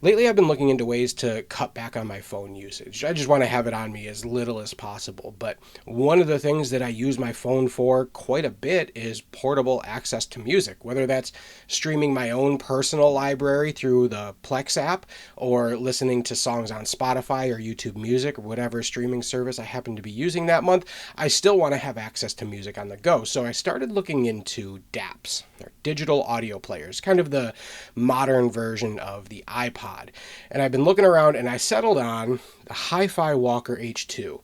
Lately, I've been looking into ways to cut back on my phone usage. I just want to have it on me as little as possible. But one of the things that I use my phone for quite a bit is portable access to music, whether that's streaming my own personal library through the Plex app or listening to songs on Spotify or YouTube Music or whatever streaming service I happen to be using that month. I still want to have access to music on the go. So I started looking into DAPs, or digital audio players, kind of the modern version of the iPod. And I've been looking around and I settled on the HiFi Walker H2.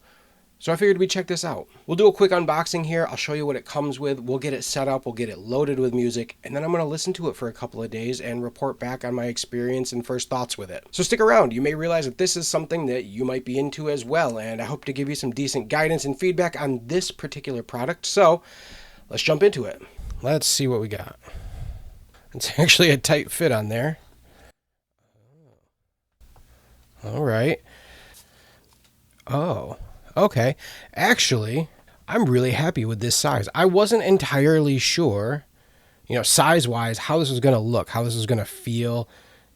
So I figured we'd check this out. We'll do a quick unboxing here. I'll show you what it comes with. We'll get it set up. We'll get it loaded with music. And then I'm going to listen to it for a couple of days and report back on my experience and first thoughts with it. So stick around. You may realize that this is something that you might be into as well. And I hope to give you some decent guidance and feedback on this particular product. So let's jump into it. Let's see what we got. It's actually a tight fit on there. All right. Oh, okay. Actually, I'm really happy with this size. I wasn't entirely sure, size-wise, how this was going to look, how this was going to feel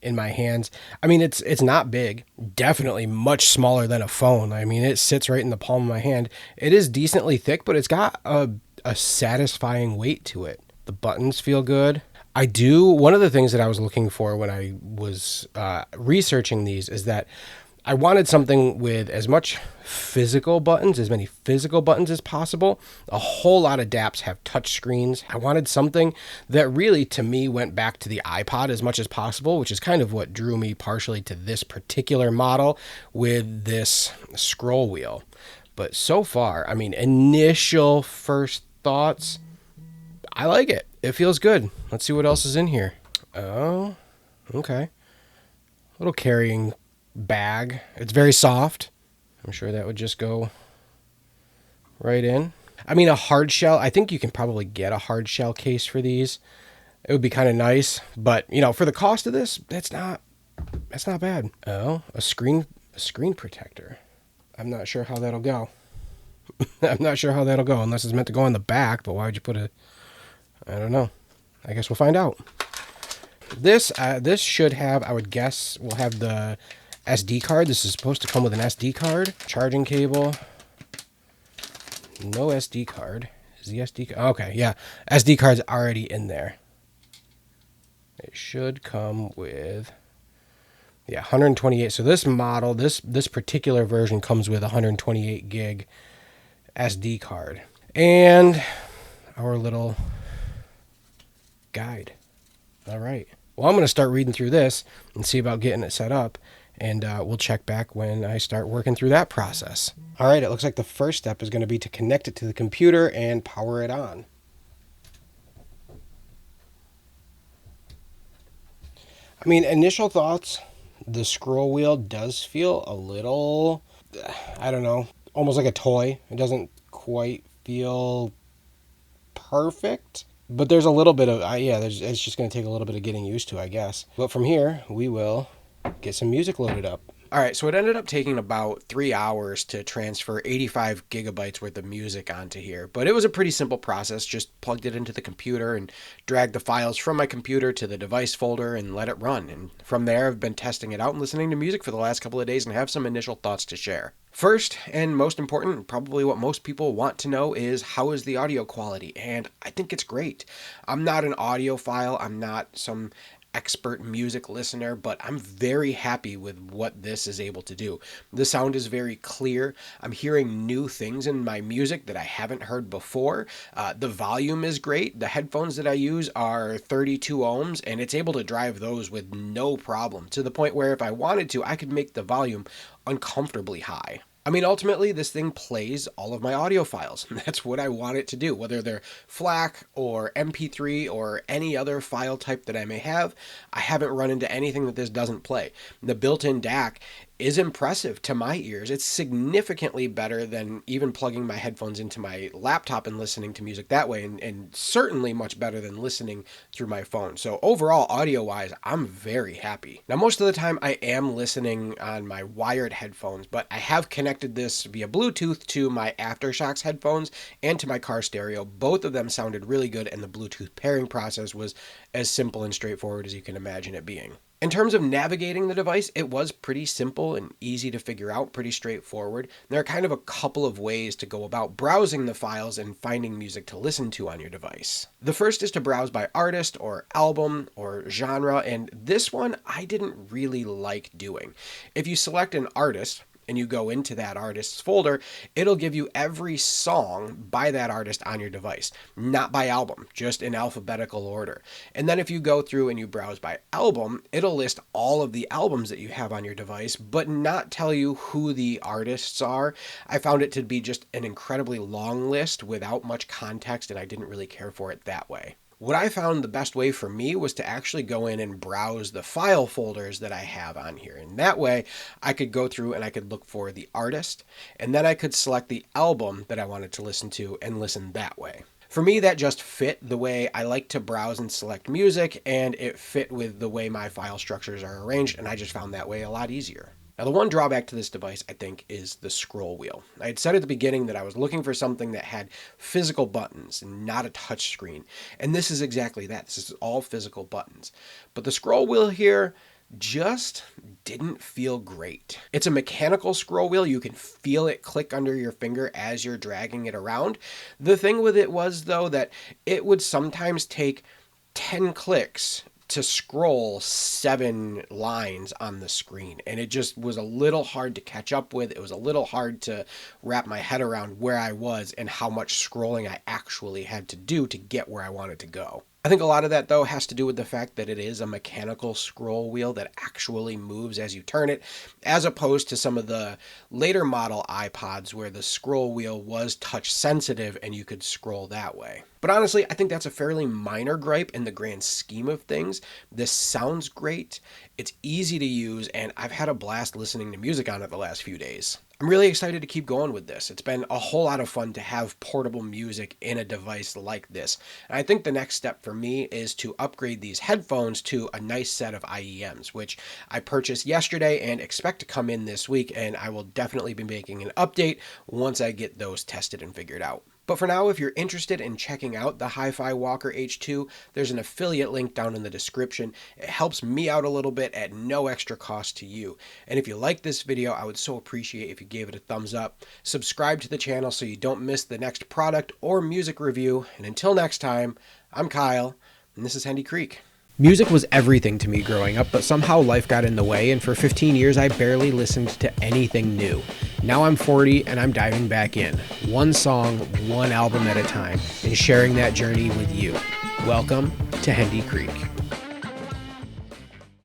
in my hands. I mean, it's not big. Definitely much smaller than a phone. I mean, it sits right in the palm of my hand. It is decently thick, but it's got a satisfying weight to it. The buttons feel good. One of the things that I was looking for when I was researching these is that I wanted something with as many physical buttons as possible. A whole lot of DAPs have touch screens. I wanted something that really, to me, went back to the iPod as much as possible, which is kind of what drew me partially to this particular model with this scroll wheel. But so far, I mean, initial first thoughts, I like it. It feels good. Let's see what else is in here. Oh, okay. Little carrying bag. It's very soft. I'm sure that would just go right in. I mean, a hard shell. I think you can probably get a hard shell case for these. It would be kind of nice, but for the cost of this, that's not bad. Oh, a screen protector. I'm not sure how that'll go. I'm not sure how that'll go unless it's meant to go on the back, but why would you put I don't know. I guess we'll find out. This should have, I would guess, will have the SD card. This is supposed to come with an SD card. Charging cable. No SD card. Is the SD card? Okay, yeah. SD card's already in there. It should come with 128. So this model, this particular version comes with 128 gig SD card. And our little guide. All right. Well, I'm going to start reading through this and see about getting it set up, and we'll check back when I start working through that process. All right. It looks like the first step is going to be to connect it to the computer and power it on. I mean, initial thoughts, the scroll wheel does feel a little, I don't know, almost like a toy. It doesn't quite feel perfect. But there's a little bit of, it's just going to take a little bit of getting used to, I guess. But from here, we will get some music loaded up. All right, so it ended up taking about 3 hours to transfer 85 gigabytes worth of music onto here. But it was a pretty simple process. Just plugged it into the computer and dragged the files from my computer to the device folder and let it run. And from there, I've been testing it out and listening to music for the last couple of days and have some initial thoughts to share. First, and most important, probably what most people want to know is how is the audio quality? And I think it's great. I'm not an audiophile. I'm not some expert music listener, but I'm very happy with what this is able to do. The sound is very clear. I'm hearing new things in my music that I haven't heard before. The volume is great. The headphones that I use are 32 ohms, and it's able to drive those with no problem, to the point where if I wanted to, I could make the volume uncomfortably high. I mean, ultimately, this thing plays all of my audio files. That's what I want it to do, whether they're FLAC or MP3 or any other file type that I may have. I haven't run into anything that this doesn't play. The built-in DAC is impressive to my ears. It's significantly better than even plugging my headphones into my laptop and listening to music that way, and certainly much better than listening through my phone. So overall, audio-wise, I'm very happy. Now, most of the time, I am listening on my wired headphones, but I have connected this via Bluetooth to my Aftershocks headphones and to my car stereo. Both of them sounded really good, and the Bluetooth pairing process was as simple and straightforward as you can imagine it being. In terms of navigating the device, it was pretty simple and easy to figure out, pretty straightforward. There are kind of a couple of ways to go about browsing the files and finding music to listen to on your device. The first is to browse by artist or album or genre, and this one I didn't really like doing. If you select an artist, and you go into that artist's folder, it'll give you every song by that artist on your device, not by album, just in alphabetical order. And then if you go through and you browse by album, it'll list all of the albums that you have on your device, but not tell you who the artists are. I found it to be just an incredibly long list without much context, and I didn't really care for it that way. What I found the best way for me was to actually go in and browse the file folders that I have on here. And that way I could go through and I could look for the artist, and then I could select the album that I wanted to listen to and listen that way. For me, that just fit the way I like to browse and select music, and it fit with the way my file structures are arranged, and I just found that way a lot easier. Now, the one drawback to this device, I think, is the scroll wheel. I had said at the beginning that I was looking for something that had physical buttons and not a touch screen. And this is exactly that. This is all physical buttons. But the scroll wheel here just didn't feel great. It's a mechanical scroll wheel. You can feel it click under your finger as you're dragging it around. The thing with it was, though, that it would sometimes take 10 clicks to scroll 7 lines on the screen, and it just was a little hard to catch up with. It was a little hard to wrap my head around where I was and how much scrolling I actually had to do to get where I wanted to go. I think a lot of that, though, has to do with the fact that it is a mechanical scroll wheel that actually moves as you turn it, as opposed to some of the later model iPods where the scroll wheel was touch sensitive and you could scroll that way. But honestly, I think that's a fairly minor gripe in the grand scheme of things. This sounds great, it's easy to use, and I've had a blast listening to music on it the last few days. I'm really excited to keep going with this. It's been a whole lot of fun to have portable music in a device like this. And I think the next step for me is to upgrade these headphones to a nice set of IEMs, which I purchased yesterday and expect to come in this week, and I will definitely be making an update once I get those tested and figured out. But for now, if you're interested in checking out the HiFi Walker H2, there's an affiliate link down in the description. It helps me out a little bit at no extra cost to you. And if you like this video, I would so appreciate if you gave it a thumbs up. Subscribe to the channel so you don't miss the next product or music review. And until next time, I'm Kyle, and this is Hendy Creek. Music was everything to me growing up, but somehow life got in the way, and for 15 years I barely listened to anything new. Now I'm 40 and I'm diving back in, one song, one album at a time, and sharing that journey with you. Welcome to Hendy Creek.